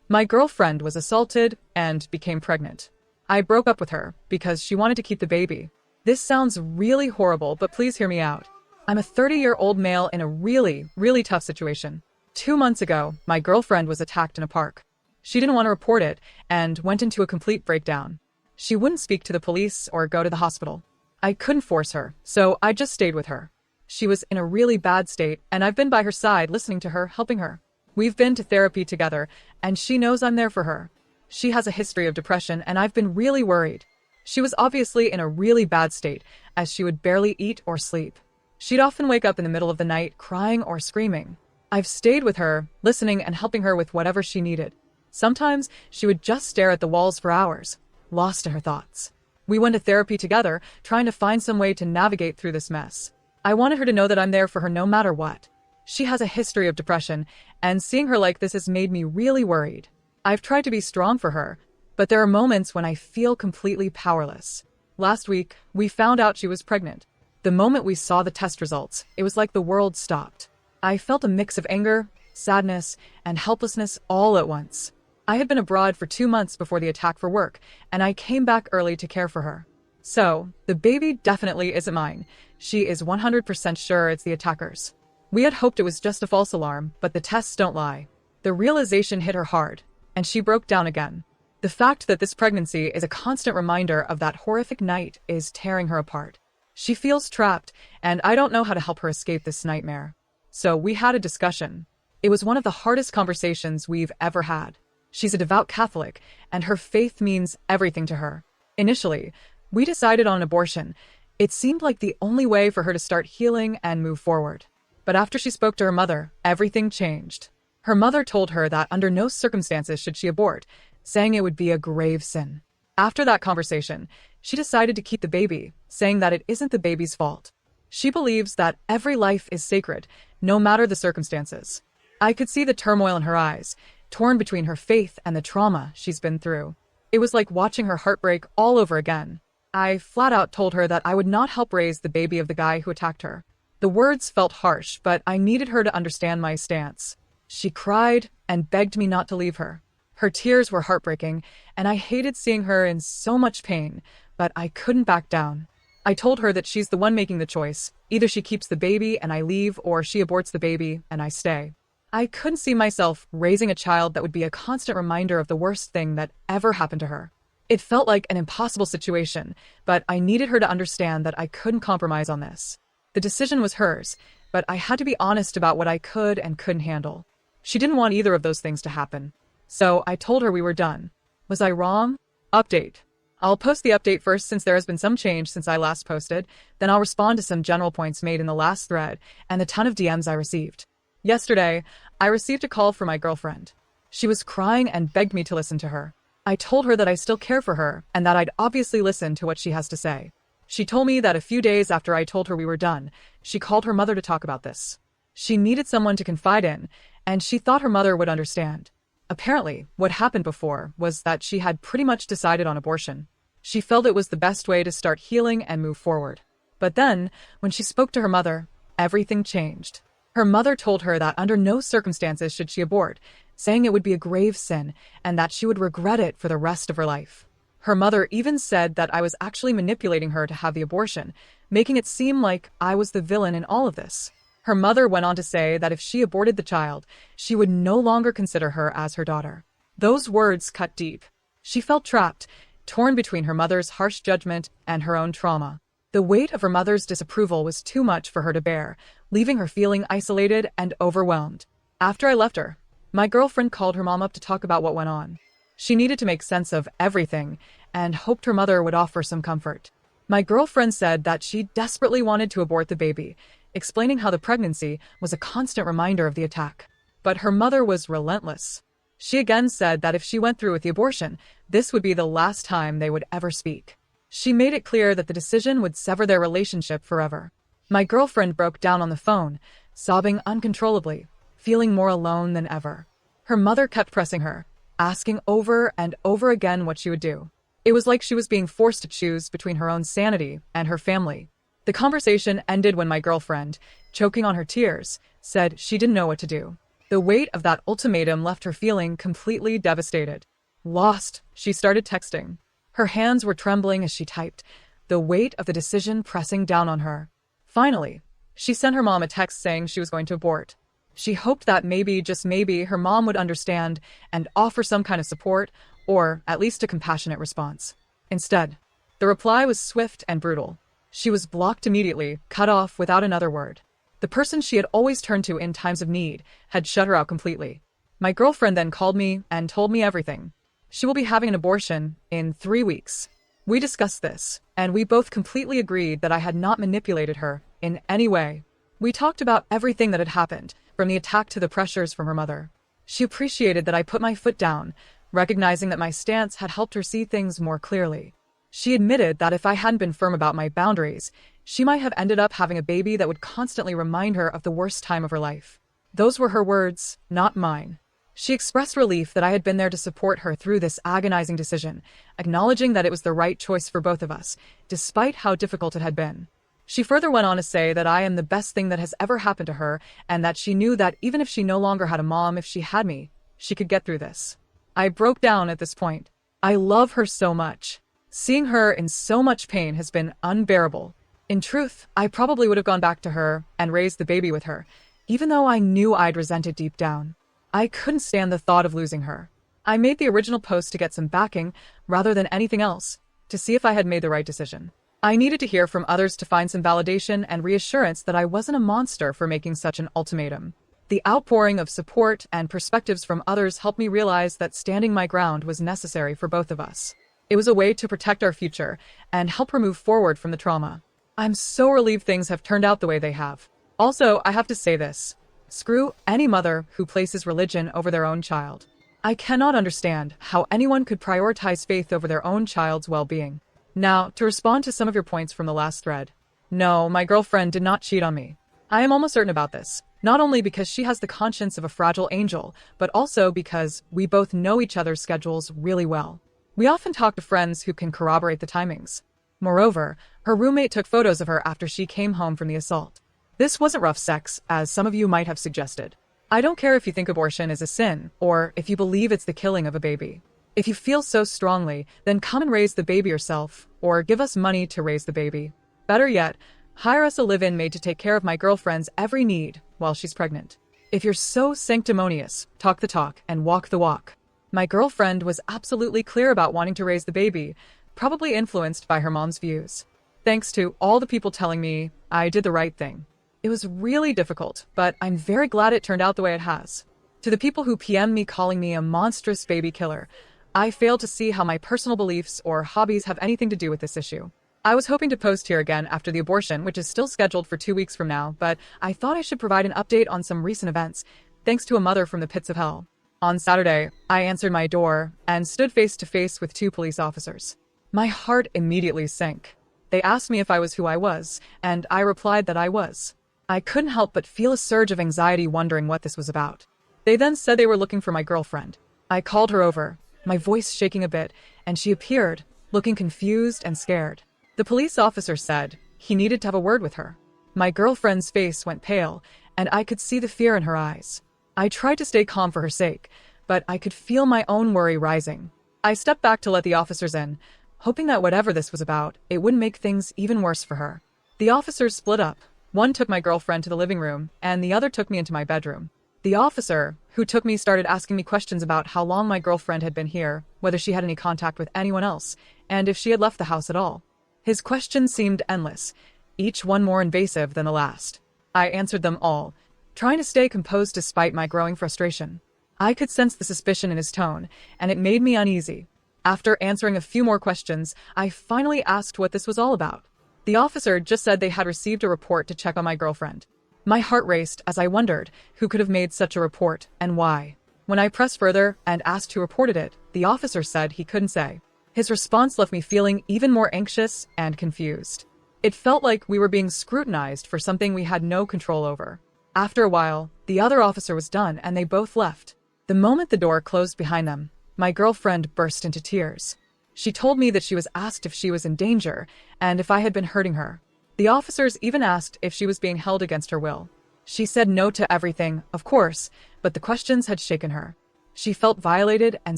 My girlfriend was assaulted and became pregnant. I broke up with her because she wanted to keep the baby. This sounds really horrible, but please hear me out. I'm a 30-year-old male in a really tough situation. 2 months ago, my girlfriend was attacked in a park. She didn't want to report it and went into a complete breakdown. She wouldn't speak to the police or go to the hospital. I couldn't force her, so I just stayed with her. She was in a really bad state, and I've been by her side listening to her, helping her. We've been to therapy together, and she knows I'm there for her. She has a history of depression, and I've been really worried. She was obviously in a really bad state, as she would barely eat or sleep. She'd often wake up in the middle of the night, crying or screaming. I've stayed with her, listening and helping her with whatever she needed. Sometimes she would just stare at the walls for hours, lost to her thoughts. We went to therapy together, trying to find some way to navigate through this mess. I wanted her to know that I'm there for her no matter what. She has a history of depression, and seeing her like this has made me really worried. I've tried to be strong for her, but there are moments when I feel completely powerless. Last week, we found out she was pregnant. The moment we saw the test results, it was like the world stopped. I felt a mix of anger, sadness, and helplessness all at once. I had been abroad for 2 months before the attack for work, and I came back early to care for her. So, the baby definitely isn't mine. She is 100% sure it's the attacker's. We had hoped it was just a false alarm, but the tests don't lie. The realization hit her hard, and she broke down again. The fact that this pregnancy is a constant reminder of that horrific night is tearing her apart. She feels trapped, and I don't know how to help her escape this nightmare. So we had a discussion. It was one of the hardest conversations we've ever had. She's a devout Catholic, and her faith means everything to her. Initially, we decided on abortion. It seemed like the only way for her to start healing and move forward. But after she spoke to her mother, everything changed. Her mother told her that under no circumstances should she abort, saying it would be a grave sin. After that conversation, she decided to keep the baby, saying that it isn't the baby's fault. She believes that every life is sacred, no matter the circumstances. I could see the turmoil in her eyes, torn between her faith and the trauma she's been through. It was like watching her heart break all over again. I flat out told her that I would not help raise the baby of the guy who attacked her. The words felt harsh, but I needed her to understand my stance. She cried and begged me not to leave her. Her tears were heartbreaking, and I hated seeing her in so much pain, but I couldn't back down. I told her that she's the one making the choice. Either she keeps the baby and I leave, or she aborts the baby and I stay. I couldn't see myself raising a child that would be a constant reminder of the worst thing that ever happened to her. It felt like an impossible situation, but I needed her to understand that I couldn't compromise on this. The decision was hers, but I had to be honest about what I could and couldn't handle. She didn't want either of those things to happen. So I told her we were done. Was I wrong? Update. I'll post the update first since there has been some change since I last posted, then I'll respond to some general points made in the last thread and the ton of DMs I received. Yesterday, I received a call from my girlfriend. She was crying and begged me to listen to her. I told her that I still care for her and that I'd obviously listen to what she has to say. She told me that a few days after I told her we were done, she called her mother to talk about this. She needed someone to confide in, and she thought her mother would understand. Apparently, what happened before was that she had pretty much decided on abortion. She felt it was the best way to start healing and move forward. But then, when she spoke to her mother, everything changed. Her mother told her that under no circumstances should she abort, saying it would be a grave sin and that she would regret it for the rest of her life. Her mother even said that I was actually manipulating her to have the abortion, making it seem like I was the villain in all of this. Her mother went on to say that if she aborted the child, she would no longer consider her as her daughter. Those words cut deep. She felt trapped, torn between her mother's harsh judgment and her own trauma. The weight of her mother's disapproval was too much for her to bear, leaving her feeling isolated and overwhelmed. After I left her, my girlfriend called her mom up to talk about what went on. She needed to make sense of everything and hoped her mother would offer some comfort. My girlfriend said that she desperately wanted to abort the baby, explaining how the pregnancy was a constant reminder of the attack. But her mother was relentless. She again said that if she went through with the abortion, this would be the last time they would ever speak. She made it clear that the decision would sever their relationship forever. My girlfriend broke down on the phone, sobbing uncontrollably, feeling more alone than ever. Her mother kept pressing her, asking over and over again what she would do. It was like she was being forced to choose between her own sanity and her family. The conversation ended when my girlfriend, choking on her tears, said she didn't know what to do. The weight of that ultimatum left her feeling completely devastated. Lost, she started texting. Her hands were trembling as she typed, the weight of the decision pressing down on her. Finally, she sent her mom a text saying she was going to abort. She hoped that maybe, just maybe, her mom would understand and offer some kind of support, or at least a compassionate response. Instead, the reply was swift and brutal. She was blocked immediately, cut off without another word. The person she had always turned to in times of need had shut her out completely. My girlfriend then called me and told me everything. She will be having an abortion in 3 weeks. We discussed this, and we both completely agreed that I had not manipulated her in any way. We talked about everything that had happened, from the attack to the pressures from her mother. She appreciated that I put my foot down, recognizing that my stance had helped her see things more clearly. She admitted that if I hadn't been firm about my boundaries, she might have ended up having a baby that would constantly remind her of the worst time of her life. Those were her words, not mine. She expressed relief that I had been there to support her through this agonizing decision, acknowledging that it was the right choice for both of us, despite how difficult it had been. She further went on to say that I am the best thing that has ever happened to her, and that she knew that even if she no longer had a mom, if she had me, she could get through this. I broke down at this point. I love her so much. Seeing her in so much pain has been unbearable. In truth, I probably would have gone back to her and raised the baby with her, even though I knew I'd resent it deep down. I couldn't stand the thought of losing her. I made the original post to get some backing, rather than anything else, to see if I had made the right decision. I needed to hear from others to find some validation and reassurance that I wasn't a monster for making such an ultimatum. The outpouring of support and perspectives from others helped me realize that standing my ground was necessary for both of us. It was a way to protect our future and help her move forward from the trauma. I'm so relieved things have turned out the way they have. Also, I have to say this. Screw any mother who places religion over their own child. I cannot understand how anyone could prioritize faith over their own child's well-being. Now, to respond to some of your points from the last thread. No, my girlfriend did not cheat on me. I am almost certain about this, not only because she has the conscience of a fragile angel, but also because we both know each other's schedules really well. We often talk to friends who can corroborate the timings. Moreover, her roommate took photos of her after she came home from the assault. This wasn't rough sex, as some of you might have suggested. I don't care if you think abortion is a sin, or if you believe it's the killing of a baby. If you feel so strongly, then come and raise the baby yourself, or give us money to raise the baby. Better yet, hire us a live-in maid to take care of my girlfriend's every need while she's pregnant. If you're so sanctimonious, talk the talk and walk the walk. My girlfriend was absolutely clear about wanting to raise the baby, probably influenced by her mom's views. Thanks to all the people telling me I did the right thing. It was really difficult, but I'm very glad it turned out the way it has. To the people who PM me calling me a monstrous baby killer, I fail to see how my personal beliefs or hobbies have anything to do with this issue. I was hoping to post here again after the abortion, which is still scheduled for 2 weeks from now, but I thought I should provide an update on some recent events, thanks to a mother from the pits of hell. On Saturday, I answered my door and stood face to face with 2 police officers. My heart immediately sank. They asked me if I was who I was, and I replied that I was. I couldn't help but feel a surge of anxiety wondering what this was about. They then said they were looking for my girlfriend. I called her over, my voice shaking a bit, and she appeared, looking confused and scared. The police officer said he needed to have a word with her. My girlfriend's face went pale, and I could see the fear in her eyes. I tried to stay calm for her sake, but I could feel my own worry rising. I stepped back to let the officers in, hoping that whatever this was about, it wouldn't make things even worse for her. The officers split up. One took my girlfriend to the living room, and the other took me into my bedroom. The officer who took me started asking me questions about how long my girlfriend had been here, whether she had any contact with anyone else, and if she had left the house at all. His questions seemed endless, each one more invasive than the last. I answered them all, trying to stay composed despite my growing frustration. I could sense the suspicion in his tone, and it made me uneasy. After answering a few more questions, I finally asked what this was all about. The officer just said they had received a report to check on my girlfriend. My heart raced as I wondered who could have made such a report and why. When I pressed further and asked who reported it, the officer said he couldn't say. His response left me feeling even more anxious and confused. It felt like we were being scrutinized for something we had no control over. After a while, the other officer was done and they both left. The moment the door closed behind them, my girlfriend burst into tears. She told me that she was asked if she was in danger and if I had been hurting her. The officers even asked if she was being held against her will. She said no to everything, of course, but the questions had shaken her. She felt violated and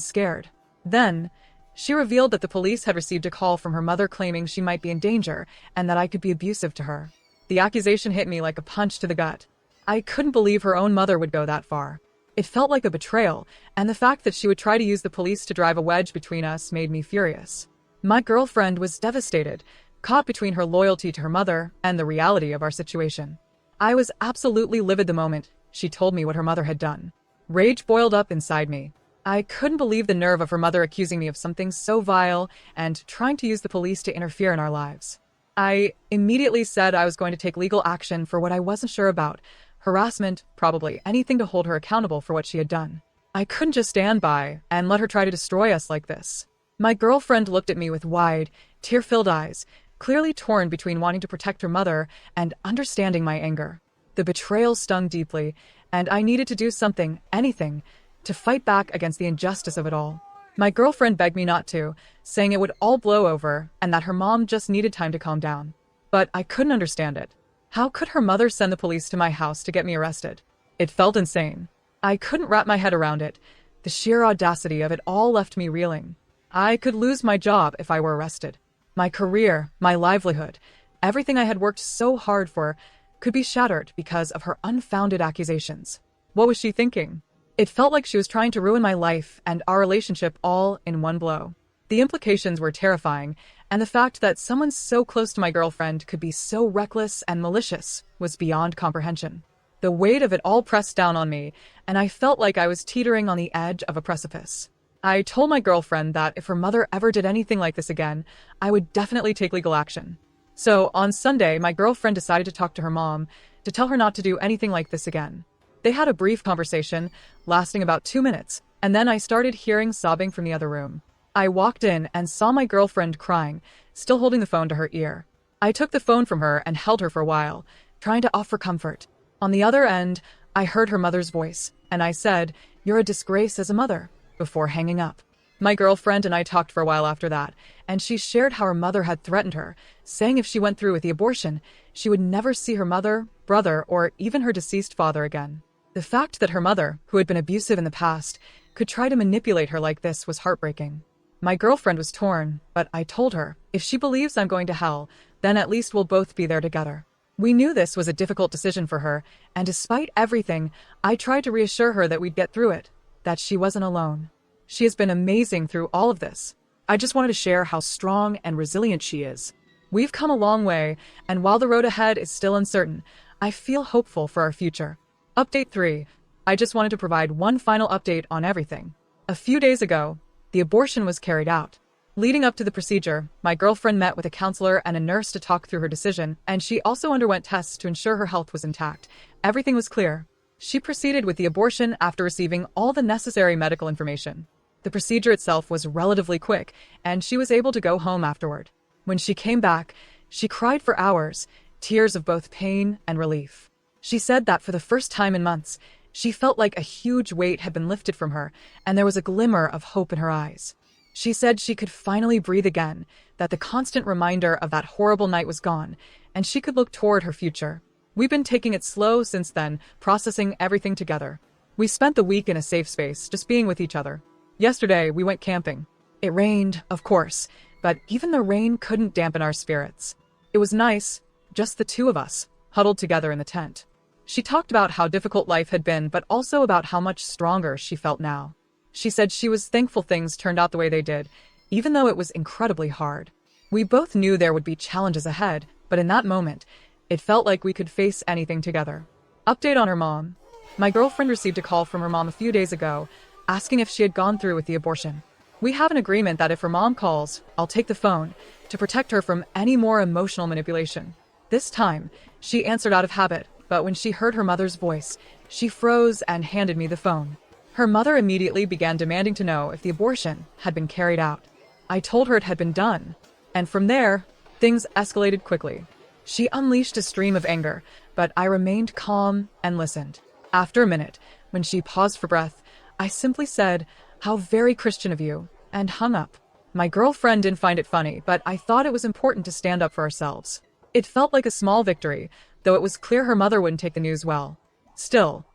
scared. Then, she revealed that the police had received a call from her mother claiming she might be in danger and that I could be abusive to her. The accusation hit me like a punch to the gut. I couldn't believe her own mother would go that far. It felt like a betrayal, and the fact that she would try to use the police to drive a wedge between us made me furious. My girlfriend was devastated, caught between her loyalty to her mother and the reality of our situation. I was absolutely livid the moment she told me what her mother had done. Rage boiled up inside me. I couldn't believe the nerve of her mother accusing me of something so vile and trying to use the police to interfere in our lives. I immediately said I was going to take legal action for what I wasn't sure about. Harassment, probably anything to hold her accountable for what she had done. I couldn't just stand by and let her try to destroy us like this. My girlfriend looked at me with wide, tear-filled eyes, clearly torn between wanting to protect her mother and understanding my anger. The betrayal stung deeply, and I needed to do something, anything, to fight back against the injustice of it all. My girlfriend begged me not to, saying it would all blow over and that her mom just needed time to calm down. But I couldn't understand it. How could her mother send the police to my house to get me arrested? It felt insane. I couldn't wrap my head around it. The sheer audacity of it all left me reeling. I could lose my job if I were arrested. My career, my livelihood, everything I had worked so hard for could be shattered because of her unfounded accusations. What was she thinking? It felt like she was trying to ruin my life and our relationship all in one blow. The implications were terrifying, and the fact that someone so close to my girlfriend could be so reckless and malicious was beyond comprehension. The weight of it all pressed down on me, and I felt like I was teetering on the edge of a precipice. I told my girlfriend that if her mother ever did anything like this again, I would definitely take legal action. So, on Sunday, my girlfriend decided to talk to her mom to tell her not to do anything like this again. They had a brief conversation, lasting about 2 minutes, and then I started hearing sobbing from the other room. I walked in and saw my girlfriend crying, still holding the phone to her ear. I took the phone from her and held her for a while, trying to offer comfort. On the other end, I heard her mother's voice, and I said, "You're a disgrace as a mother," before hanging up. My girlfriend and I talked for a while after that, and she shared how her mother had threatened her, saying if she went through with the abortion, she would never see her mother, brother, or even her deceased father again. The fact that her mother, who had been abusive in the past, could try to manipulate her like this was heartbreaking. My girlfriend was torn, but I told her, if she believes I'm going to hell, then at least we'll both be there together. We knew this was a difficult decision for her, and despite everything, I tried to reassure her that we'd get through it, that she wasn't alone. She has been amazing through all of this. I just wanted to share how strong and resilient she is. We've come a long way, and while the road ahead is still uncertain, I feel hopeful for our future. Update 3. I just wanted to provide one final update on everything. A few days ago, the abortion was carried out. Leading up to the procedure, my girlfriend met with a counselor and a nurse to talk through her decision, and she also underwent tests to ensure her health was intact. Everything was clear. She proceeded with the abortion after receiving all the necessary medical information. The procedure itself was relatively quick, and she was able to go home afterward. When she came back, she cried for hours, tears of both pain and relief. She said that for the first time in months, she felt like a huge weight had been lifted from her, and there was a glimmer of hope in her eyes. She said she could finally breathe again, that the constant reminder of that horrible night was gone, and she could look toward her future. We've been taking it slow since then, processing everything together. We spent the week in a safe space, just being with each other. Yesterday, we went camping. It rained, of course, but even the rain couldn't dampen our spirits. It was nice, just the two of us, huddled together in the tent. She talked about how difficult life had been, but also about how much stronger she felt now. She said she was thankful things turned out the way they did, even though it was incredibly hard. We both knew there would be challenges ahead, but in that moment, it felt like we could face anything together. Update on her mom. My girlfriend received a call from her mom a few days ago, asking if she had gone through with the abortion. We have an agreement that if her mom calls, I'll take the phone, to protect her from any more emotional manipulation. This time, she answered out of habit, but when she heard her mother's voice, she froze and handed me the phone. Her mother immediately began demanding to know if the abortion had been carried out. I told her it had been done, and from there, things escalated quickly. She unleashed a stream of anger, but I remained calm and listened. After a minute, when she paused for breath, I simply said, "How very Christian of you," and hung up. My girlfriend didn't find it funny, but I thought it was important to stand up for ourselves. It felt like a small victory, though it was clear her mother wouldn't take the news well. Still,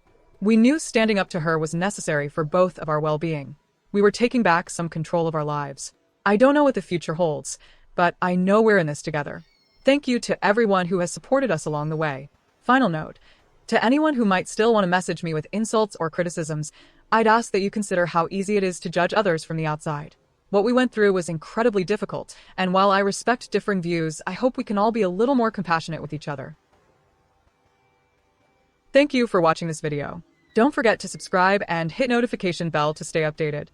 we knew standing up to her was necessary for both of our well-being. We were taking back some control of our lives. I don't know what the future holds, but I know we're in this together. Thank you to everyone who has supported us along the way. Final note, to anyone who might still want to message me with insults or criticisms, I'd ask that you consider how easy it is to judge others from the outside. What we went through was incredibly difficult, and while I respect differing views, I hope we can all be a little more compassionate with each other. Thank you for watching this video. Don't forget to subscribe and hit notification bell to stay updated.